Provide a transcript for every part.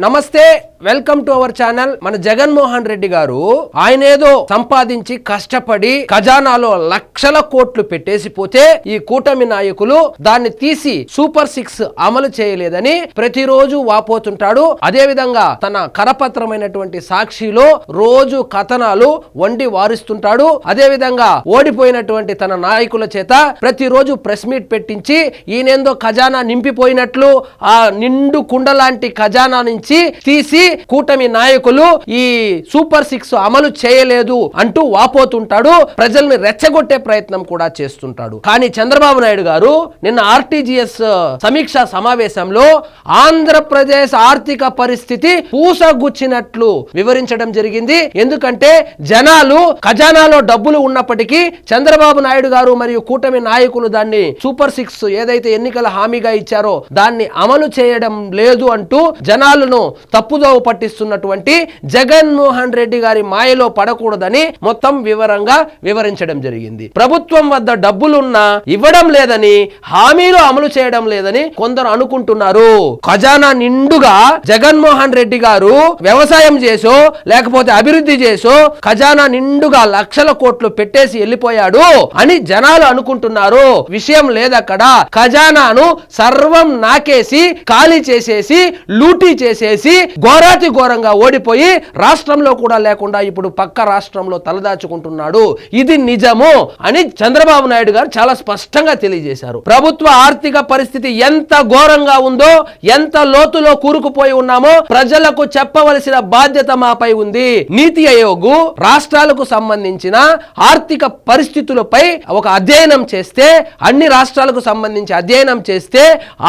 నమస్తే, welcome to our channel. మన జగన్మోహన్ రెడ్డి గారు ఆయనేదో సంపాదించి కష్టపడి ఖజానాలో లక్షల కోట్లు పెట్టేసిపోతే ఈ కూటమి నాయకులు దాన్ని తీసి సూపర్ 6 అమలు చేయలేదని ప్రతిరోజు వాపోతుంటాడు. అదే విధంగా తన కరపత్రమైనటువంటి సాక్షిలో రోజు కథనాలు వండి వారిస్తుంటాడు. అదే విధంగా ఓడిపోయినటువంటి తన నాయకుల చేత ప్రతిరోజు ప్రెస్ మీట్ పెట్టించి ఈయనేందో ఖజానా నింపిపోయినట్లు ఆ నిండు కుండ లాంటి ఖజానా నుంచి తీసి కూటమి నాయకులు ఈ సూపర్ 6 అమలు చేయలేదు అంటూ వాపోతుంటాడు. ప్రజల్ని రెచ్చగొట్టే ప్రయత్నం కూడా చేస్తుంటాడు. కానీ చంద్రబాబు నాయుడు గారు నిన్న ఆర్టీజీఎస్ సమీక్షా సమావేశంలో ఆంధ్రప్రదేశ్ ఆర్థిక పరిస్థితి పూసగుచ్చినట్లు వివరించడం జరిగింది. ఎందుకంటే జనాలు ఖజానాలో డబ్బులు ఉన్నప్పటికీ చంద్రబాబు నాయుడు గారు మరియు కూటమి నాయకులు దాన్ని సూపర్ 6 ఏదైతే ఎన్నికల హామీగా ఇచ్చారో దాన్ని అమలు చేయడం లేదు అంటూ జనాలను తప్పుదోవ పట్టిస్తున్నటువంటి జగన్మోహన్ రెడ్డి గారి మాయలో పడకూడదని మొత్తం వివరంగా వివరించడం జరిగింది. ప్రభుత్వం వద్ద డబ్బులున్నా ఇవ్వడం లేదని, హామీలు అమలు చేయడం లేదని కొందరు అనుకుంటున్నారు. ఖజానా నిండుగా జగన్మోహన్ రెడ్డి గారు వ్యవసాయం చేసో లేకపోతే అభివృద్ధి చేసో ఖజానా నిండుగా లక్షల కోట్లు పెట్టేసి వెళ్ళిపోయాడు అని జనాలు అనుకుంటున్నారు. విషయం లేదక్కడ. ఖజానాను సర్వం నాకేసి ఖాళీ చేసేసి లూటీ చేసేసి ఘోరాతి ఘోరంగా ఓడిపోయి రాష్ట్రంలో కూడా లేకుండా ఇప్పుడు పక్క రాష్ట్రంలో తలదాచుకుంటున్నాడు. ఇది నిజము అని చంద్రబాబు నాయుడు గారు చాలా స్పష్టంగా తెలియజేశారు. ప్రభుత్వ ఆర్థిక పరిస్థితి ఎంత ఘోరంగా ఉందో, ఎంత లోతులో కూరుకుపోయి ఉన్నామో ప్రజలకు చెప్పవలసిన బాధ్యత మాపై ఉంది. నీతి ఆయోగ్ రాష్ట్రాలకు సంబంధించిన ఆర్థిక పరిస్థితులపై ఒక అధ్యయనం చేస్తే, అన్ని రాష్ట్రాలకు సంబంధించి అధ్యయనం చేస్తే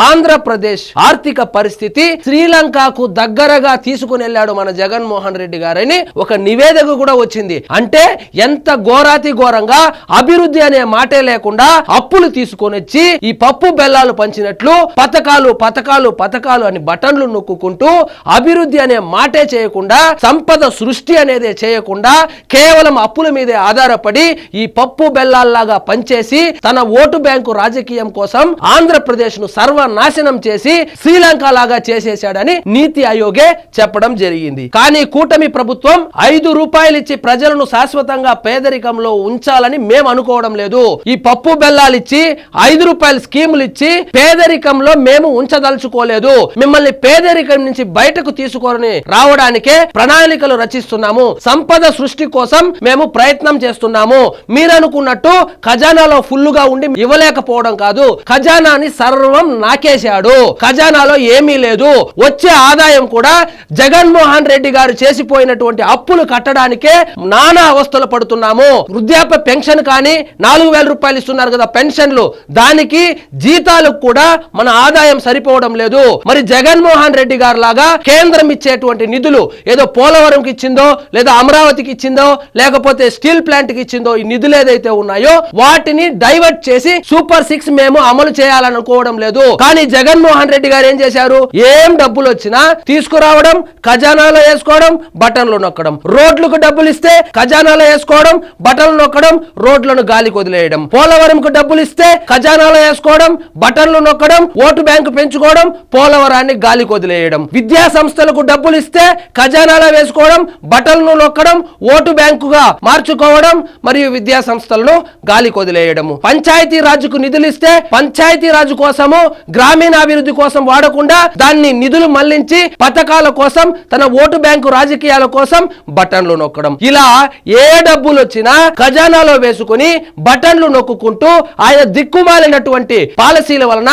ఆంధ్రప్రదేశ్ ఆర్థిక పరిస్థితి శ్రీలంకకు దగ్గరగా తీసుకుని వెళ్ళాడు మన జగన్మోహన్ రెడ్డి గారని ఒక నివేదిక కూడా వచ్చింది. అంటే ఎంత ఘోరాతి ఘోరంగా అభివృద్ధి అనే మాటే లేకుండా అప్పులు తీసుకొని వచ్చి ఈ పప్పు బెల్లాలు పంచినట్లు పథకాలు పథకాలు పథకాలు అని బటన్లు నొక్కుంటూ అభివృద్ధి అనే మాటే చేయకుండా, సంపద సృష్టి అనేది చేయకుండా కేవలం అప్పుల మీదే ఆధారపడి ఈ పప్పు బెల్లాల్లాగా పనిచేసి తన ఓటు బ్యాంకు రాజకీయం కోసం ఆంధ్రప్రదేశ్ ను సర్వనాశనం చేసి శ్రీలంక లాగా చేసేశాడని నీతి ఆయోగే చెప్పడం జరిగింది. కానీ కూటమి ప్రభుత్వం 5 రూపాయలు ఇచ్చి ప్రజలను శాశ్వతంగా పేదరికంలో ఉంచాలని మేము అనుకోవడం లేదు. ఈ పప్పు బెల్లాలు ఇచ్చి 5 రూపాయల స్కీములు ఇచ్చి పేదరికంలో మేము ఉంచదలుచుకోలేదు. మిమ్మల్ని పేదరికం నుంచి బయటకు తీసుకొని రావడానికే ప్రణాళికలు రచిస్తున్నాము. సంపద సృష్టి కోసం మేము ప్రయత్నం చేస్తున్నాము. మీరనుకున్నట్టు ఖజానాలో ఫుల్లుగా ఉండి ఇవ్వలేకపోవడం కాదు. ఖజానాని సర్వం నాకేశాడు. ఖజానాలో ఏమీ లేదు. వచ్చే ఆదాయం కూడా జగన్మోహన్ రెడ్డి గారు చేసిపోయినటువంటి అప్పులు కట్టడానికే నానా అవస్థలు పడుతున్నాము. వృద్ధాప్య పెన్షన్ కానీ 4,000 రూపాయలు ఇస్తున్నారు కదా పెన్షన్లు, దానికి జీతాలకు కూడా మన ఆదాయం సరిపోవడం లేదు. మరి జగన్మోహన్ రెడ్డి గారు లాగా కేంద్రం ఇచ్చేటువంటి నిధులు ఏదో పోలవరంకి ఇచ్చిందో, లేదా అమరావతికి ఇచ్చిందో, లేకపోతే స్టీల్ ప్లాంట్ కి ఇచ్చిందో, ఈ నిధులు ఏదైతే ఉన్నాయో వాటిని డైవర్ట్ చేసి సూపర్ 6 మేము అమలు చేయాలనుకోవడం లేదు. కానీ జగన్మోహన్ రెడ్డి గారు ఏం చేశారు? ఏం డబ్బులు వచ్చినా తీసుకురావడం, ఖజానాలో వేసుకోవడం, బటన్లు నొక్కడం. రోడ్లకు డబ్బులు ఇస్తే ఖజానాలో వేసుకోవడం, బటన్లు నొక్కడం, రోడ్లను గాలికి వదిలేయడం. పోలవరంకు డబ్బులు ఇస్తే ఖజానాలో వేసుకోవడం, బటన్లు నొక్కడం, ఓటు బ్యాంకు పెంచుకోవడం, పోలవరాన్ని గాలికి వదిలేయడం. విద్యా సంస్థలకు డబ్బులు ఇస్తే ఖజానాలో వేసుకోవడం, బటన్లు నొక్కడం, ఓటు బ్యాంకుగా మార్చుకోవడం, మరియు విద్యా సంస్థలను గాలికి వదిలేయడం. పంచాయతీ రాజుకు నిధులు ఇస్తే పంచాయతీ రాజు కోసము, గ్రామీణాభివృద్ధి కోసం వాడకుండా దాన్ని నిధులు మళ్లించి పథకాల కోసం, తన ఓటు బ్యాంకు రాజకీయాల కోసం బటన్లు నొక్కడం. ఇలా ఏ డబ్బులు వచ్చినా ఖజానాలో వేసుకుని బటన్లు నొక్కుంటూ ఆయన దిక్కుమాలినటువంటి పాలసీల వలన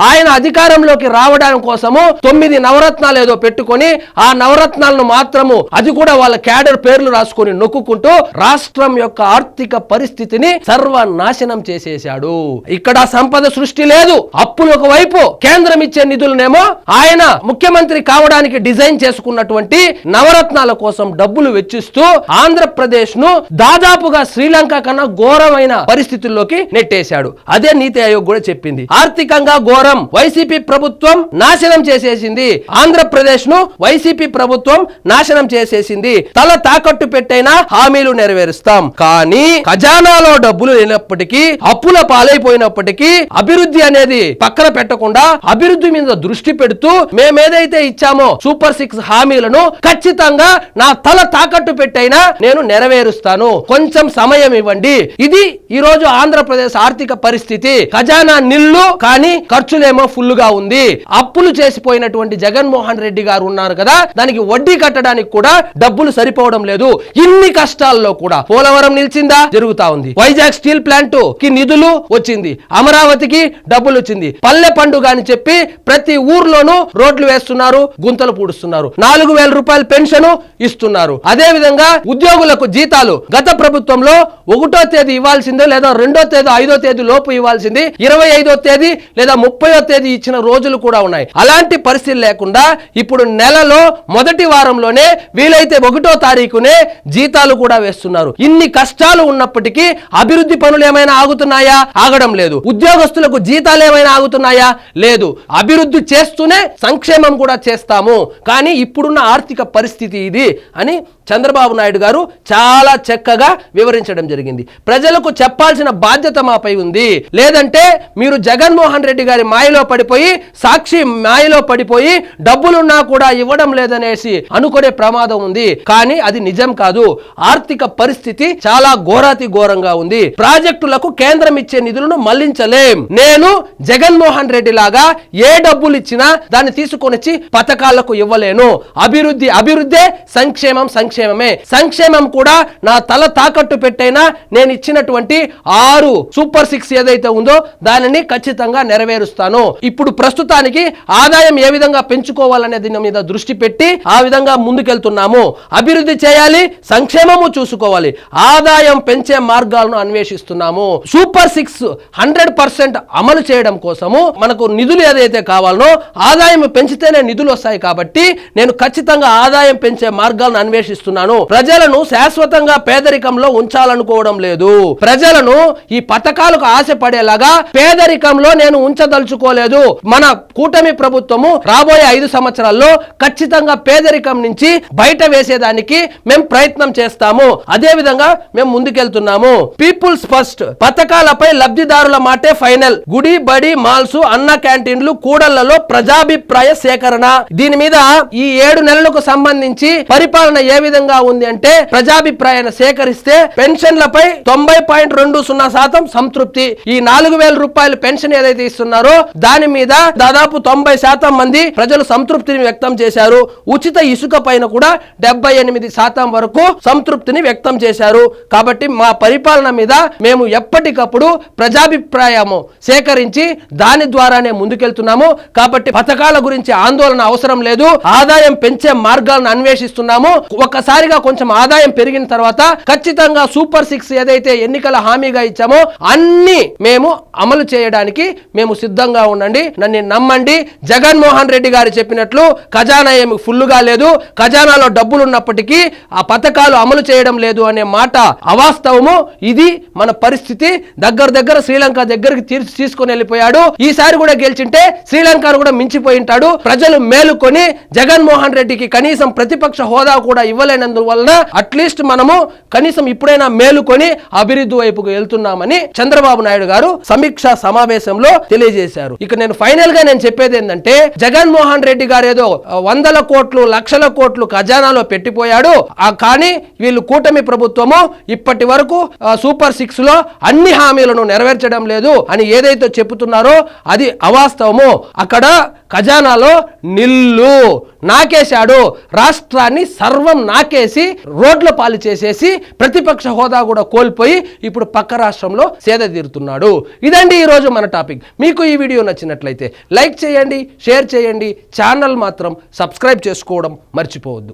ఆయన అధికారంలోకి రావడానికి కోసము 9 నవరత్నాలు ఏదో పెట్టుకొని ఆ నవరత్నాలను మాత్రము అది కూడా వాళ్ళ క్యాడర్ పేర్లు రాసుకొని నొక్కుంటూ రాష్ట్రం యొక్క ఆర్థిక పరిస్థితిని సర్వనాశనం చేసేశాడు. ఇక్కడ సంపద సృష్టి లేదు. అప్పులు ఒకవైపు, కేంద్రం ఇచ్చే నిధులనేమో ఆయన ముఖ్యమంత్రి కావడానికి డిజైన్ చేసుకున్నటువంటి నవరత్నాల కోసం డబ్బులు వెచ్చిస్తూ ఆంధ్రప్రదేశ్ ను దాదాపుగా శ్రీలంక కన్నా ఘోరమైన పరిస్థితుల్లోకి నెట్టేశాడు. అదే నీతి ఆయోగ్ కూడా చెప్పింది. ఆర్థికంగా ఘోరం. వైసీపీ ప్రభుత్వం నాశనం చేసేసింది. ఆంధ్రప్రదేశ్ ను వైసీపీ ప్రభుత్వం నాశనం చేసేసింది. తల తాకట్టు పెట్టైనా హామీలు నెరవేరుస్తాం. కానీ ఖజానాలో డబ్బులు లేనప్పటికీ, అప్పుల పాలైపోయినప్పటికీ అభివృద్ధి అనేది పక్కన పెట్టకుండా అభివృద్ధి మీద దృష్టి పెడుతూ మేమేదైతే ఇచ్చామో ఇచ్చామో సూపర్ 6 హామీలను ఖచ్చితంగా నా తల తాకట్టు పెట్టైనా నేను నెరవేరుస్తాను, కొంచెం సమయం ఇవ్వండి. ఇది ఈ రోజు ఆంధ్రప్రదేశ్ ఆర్థిక పరిస్థితి. ఖజానా నిల్లు కానీ ఖర్చులేమో ఫుల్ గా ఉంది. అప్పులు చేసిపోయినటువంటి జగన్మోహన్ రెడ్డి గారు ఉన్నారు కదా, దానికి వడ్డీ కట్టడానికి కూడా డబ్బులు సరిపోవడం లేదు. ఇన్ని కష్టాల్లో కూడా పోలవరం నిలిచిందా? జరుగుతా ఉంది. వైజాగ్ స్టీల్ ప్లాంట్ కి నిధులు వచ్చింది, అమరావతికి డబ్బులు వచ్చింది. పల్లె పండుగ అని చెప్పి ప్రతి ఊర్లోనూ రోడ్లు వేస్తున్నారు, గుంతలు పూడుస్తున్నారు. 4,000 రూపాయలు పెన్షన్ ఇస్తున్నారు. అదే విధంగా ఉద్యోగులకు జీతాలు గత ప్రభుత్వంలో 1వ తేదీ ఇవ్వాల్సిందే, లేదా 2వ తేదీ 5వ తేదీ లోపు ఇవ్వాల్సింది 25వ తేదీ లేదా 30వ తేదీ ఇచ్చిన రోజులు కూడా ఉన్నాయి. అలాంటి పరిస్థితి లేకుండా ఇప్పుడు నెలలో మొదటి వారంలోనే వీలైతే 1వ తారీఖునే జీతాలు కూడా వేస్తున్నారు. ఇన్ని కష్టాలు ఉన్నప్పటికీ అభివృద్ధి పనులు ఏమైనా ఆగుతున్నాయా? ఆగడం లేదు. ఉద్యోగస్తులకు జీతాలు ఏమైనా ఆగుతున్నాయా? లేదు. అభివృద్ధి చేస్తూనే సంక్షేమం కూడా చేస్తాము. కానీ ఇప్పుడున్న ఆర్థిక పరిస్థితి ఇది అని చంద్రబాబు నాయుడు గారు చాలా చక్కగా వివరించడం జరిగింది. ప్రజలకు చెప్పాల్సిన బాధ్యత మాపై ఉంది. లేదంటే మీరు జగన్మోహన్ రెడ్డి గారి మాయలో పడిపోయి, సాక్షి మాయలో పడిపోయి డబ్బులున్నా కూడా ఇవ్వడం లేదనేసి అనుకునే ప్రమాదం ఉంది. కానీ అది నిజం కాదు. ఆర్థిక పరిస్థితి చాలా ఘోరాతి ఘోరంగా ఉంది. ప్రాజెక్టులకు కేంద్రం ఇచ్చే నిధులను మళ్లించలేం. నేను జగన్మోహన్ రెడ్డి లాగా ఏ డబ్బులు ఇచ్చినా దాన్ని తీసుకొని వచ్చి పథకాలకు ఇవ్వలేను. అభివృద్ధి అభివృద్ధే, సంక్షేమం సంక్షేమమే. సంక్షేమం కూడా నా తల తాకట్టు పెట్టైనా నేను ఇచ్చినటువంటి 6 సూపర్ 6 ఏదైతే ఉందో దానిని ఖచ్చితంగా నెరవేరుస్తాను. ఇప్పుడు ప్రస్తుతానికి ఆదాయం ఏ విధంగా పెంచుకోవాలనే దీని మీద దృష్టి పెట్టి ఆ విధంగా ముందుకెళ్తున్నాము. అభివృద్ధి చేయాలి, సంక్షేమము చూసుకోవాలి, ఆదాయం పెంచే మార్గాలను అన్వేషిస్తున్నాము. సూపర్ 6 100% అమలు చేయడం కోసము మనకు నిధులు ఏదైతే కావాలనో ఆదాయం పెంచితేనే నిధులు వస్తాయి. కాబట్టి నేను ఖచ్చితంగా ఆదాయం పెంచే మార్గాలను అన్వేషిస్తున్నాను. ప్రజలను శాశ్వతంగా పేదరికంలో ఉంచాలనుకోవడం లేదు. ప్రజలను ఈ పథకాలకు ఆశపడేలాగా పేదరికంలో నేను ఉంచదలుచుకోలేదు. మన కూటమి ప్రభుత్వము రాబోయే 5 సంవత్సరాల్లో ఖచ్చితంగా పేదరికం నుంచి బయట వేసేదానికి మేము ప్రయత్నం చేస్తాము. అదే విధంగా మేము ముందుకెళ్తున్నాము. పీపుల్స్ ఫస్ట్ పథకాలపై లబ్ధిదారుల మాటే ఫైనల్. గుడి బడి మాల్స్, అన్న క్యాంటీన్లు, కూడళ్లలో ప్రజాభిప్రాయ సేకరణ. దీని మీద ఈ 7 నెలలకు సంబంధించి పరిపాలన ఏ విధంగా ఉంది అంటే, ప్రజాభిప్రాయాన్ని సేకరిస్తే పెన్షన్లపై 90.20% సంతృప్తి. ఈ 4,000 రూపాయలు పెన్షన్ ఏదైతే ఇస్తున్నారో దాని మీద దాదాపు 90% మంది ప్రజలు సంతృప్తిని వ్యక్తం చేశారు. ఉచిత ఇసుక పైన కూడా 78% వరకు సంతృప్తిని వ్యక్తం చేశారు. కాబట్టి మా పరిపాలన మీద మేము ఎప్పటికప్పుడు ప్రజాభిప్రాయము సేకరించి దాని ద్వారానే ముందుకెళ్తున్నాము. కాబట్టి పథకాల గురించి ఆందోళన అవసరం లేదు. ఆదాయం పెంచే మార్గాలను అన్వేషిస్తున్నాము. ఒక్కసారిగా కొంచెం ఆదాయం పెరిగిన తర్వాత ఖచ్చితంగా సూపర్ 6 ఏదైతే ఎన్నికల హామీగా ఇచ్చామో అన్ని మేము అమలు చేయడానికి మేము సిద్ధంగా ఉండండి. నన్ను నమ్మండి. జగన్మోహన్ రెడ్డి గారు చెప్పినట్లు ఖజానా ఏమి ఫుల్లుగా లేదు, ఖజానాలో డబ్బులు ఉన్నప్పటికీ ఆ పథకాలు అమలు చేయడం లేదు అనే మాట అవాస్తవము. ఇది మన పరిస్థితి. దగ్గర శ్రీలంక దగ్గరికి తీసుకొని వెళ్ళిపోయాడు. ఈసారి కూడా గెలిచింటే శ్రీలంకను కూడా మించిపోయి ఉంటాడు. ప్రజలు మేలుకొని జగన్మోహన్ రెడ్డికి కనీసం ప్రతిపక్ష హోదా కూడా ఇవ్వలేనందువలన అట్లీస్ట్ మనము కనీసం ఇప్పుడైనా మేలుకొని అభివృద్ధి వైపుకు వెళ్తున్నామని చంద్రబాబు నాయుడు గారు సమీక్షా సమావేశంలో తెలియజేశారు. ఇక నేను ఫైనల్ గా నేను చెప్పేది ఏంటంటే, జగన్మోహన్ రెడ్డి గారు ఏదో 100 కోట్లు 1,00,000 కోట్లు ఖజానాలో పెట్టిపోయాడు. కానీ వీళ్ళు కూటమి ప్రభుత్వము ఇప్పటి వరకు సూపర్ 6 లో అన్ని హామీలను నెరవేర్చడం లేదు అని ఏదైతే చెబుతున్నారో అది అవాస్తవము. అక్కడ ఖజానాలో నిల్లు నాకేశాడు. రాష్ట్రాన్ని సర్వం నాకేసి రోడ్ల పాలు చేసేసి ప్రతిపక్ష హోదా కూడా కోల్పోయి ఇప్పుడు పక్క రాష్ట్రంలో సేద తీరుతున్నాడు. ఇదండి ఈరోజు మన టాపిక్. మీకు ఈ వీడియో నచ్చినట్లయితే లైక్ చేయండి, షేర్ చేయండి. ఛానల్ మాత్రం సబ్స్క్రైబ్ చేసుకోవడం మర్చిపోవద్దు.